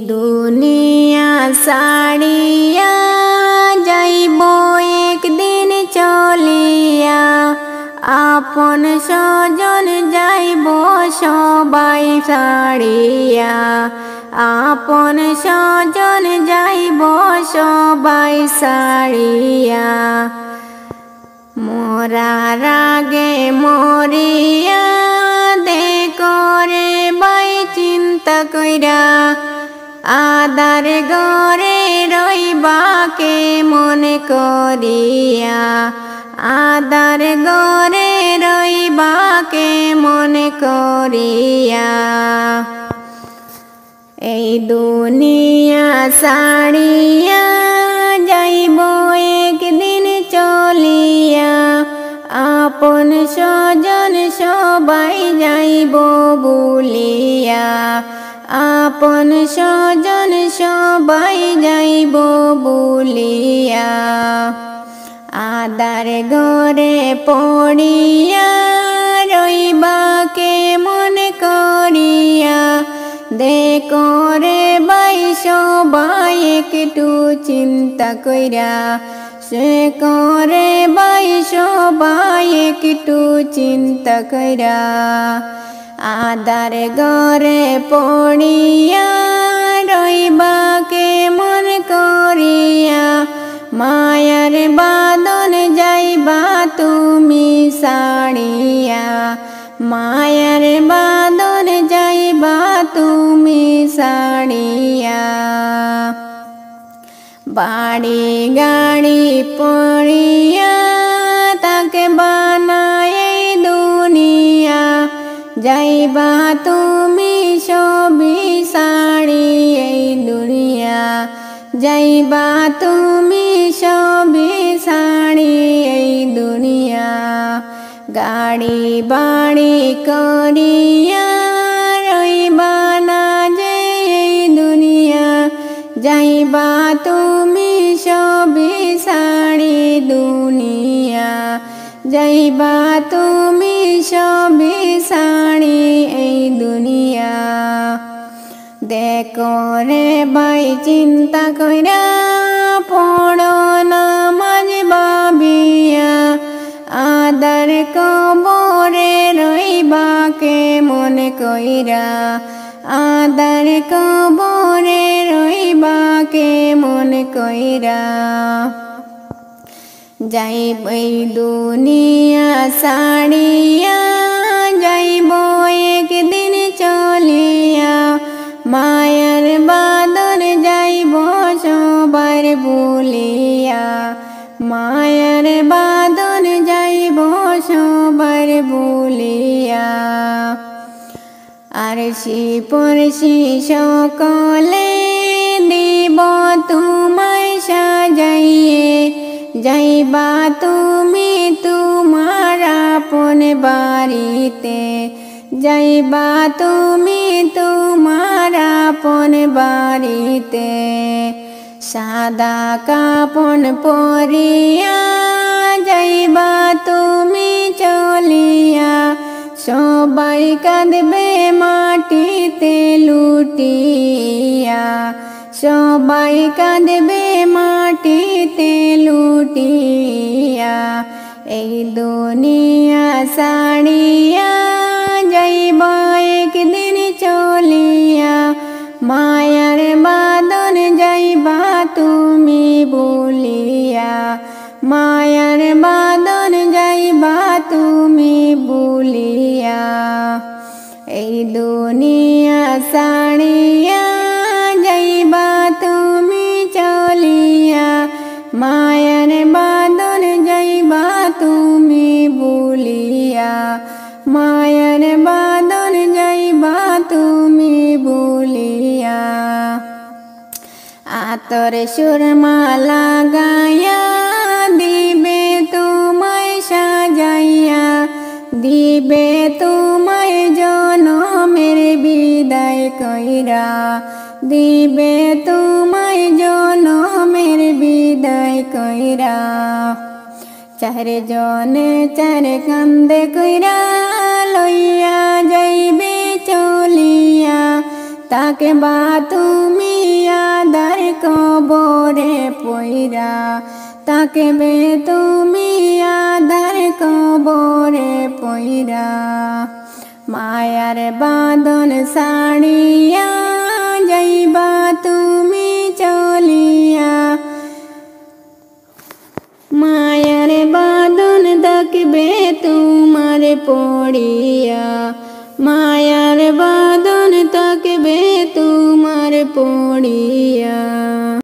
দুনিয়া ছাড়িয়া যাইব একদিন চলিয়া, আপন স্বজন যাইব সবাই ছাড়িয়া, আপন স্বজন যাইব সবাই ছাড়িয়া। মরার আগে মরিয়া দেখরে বাই চিন্তা কইরা, আদার ঘরে রইবাকে মনে করিয়া, আদার ঘরে রইবাকে মনে করিয়া। এই দুনিয়া ছাড়িয়া যাইব একদিন চলিয়া, আপন স্বজন সবাই যাইব ভুলিয়া, আপন স্বজন সবাই যাইব ভুলিয়া। আদার ঘরে পড়িয়া রইবাকে মনে করিয়া, দেখরে বাই সবাই একটু চিন্তা কইরা, সে করে বাই সবাই একটু চিন্তা কইরা। আদার ঘরে পড়িয়া রইবাকে মন করিয়া, মায়ার বাঁধন যাইবা তুমি ছাড়িয়া, মায়ার বাঁধন যাইবা তুমি ছাড়িয়া। বাড়ি গাড়ি পড়িয়া তাকে বানায় এই দুনিয়া, যাইবা তুমি সবই ছাড়ি এই দুনিয়া, যাইবা তুমি সবই ছাড়ি এই দুনিয়া। গাড়ি বাড়ি করিয়া রইবা না যে এই দুনিয়া, যাইবা তুমি সবই ছাড়ি দুনিয়া, যাইবা তুমি সবই ছাড়ি এই দুনিয়া। দেখরে বাই চিন্তা কইরা পড়ো নামাজ ভাবিয়া, আদার কবরে রইবাকে মনে কইরা, আদার কবরে রইবাকে মনে কইরা। যাইব এই দুনিয়া ছাড়িয়া যাইব একদিন চলিয়া, মায়ার বাঁধন যাইব সবার ভুলিয়া, মায়ার বাঁধন যাইব সবার ভুলিয়া। আরশি পরশি সকলে দিব তোমায় সাজাইয়ে, যাইবা তুমি তোমার আপন বাড়িতে, যাইবা তুমি তোমার আপন বাড়িতে। সাদা কাপন পরিয়া যাইবা তুমি চলিয়া, সবাই কাঁদবে মাটিতে লুটিয়া, সবাই কাঁদবে মাটিতে লুটিয়া। এই দুনিয়া ছাড়িয়া যাইবা একদিন চলিয়া, মায়ার বাঁধন যাইবা তুমি ভুলিয়া, মায়ার বাঁধন যাইবা তুমি ভুলিয়া। এই দুনিয়া ছাড়িয়া যাইবা তুমি চলিয়া, মায়ার বাঁধন যাইবা তুমি ভুলিয়া, মায়ার বাঁধন যাইবা তুমি ভুলিয়া। আতর সুরমা লাগাইয়া দিবে তোমায় সাজাইয়া, দিবে তোমায় জনমের বিদায় কইরা, দিবে তোমায় জনমের বিদায় কইরা। চার জনে চার কান্দে কইরা লইয়া যাইবে চলিয়া, থাকবা তুমি আদার কবরে পইরা, থাকবে তুমি আদার কবরে পইরা। মায়ার বাঁধন ছাড়িয়া যাইবা তুমি চলিয়া, মায়ার বাঁধন থাকবে তোমার পড়িয়া, মায়ার বাঁধন থাকবে তোমার পড়িয়া।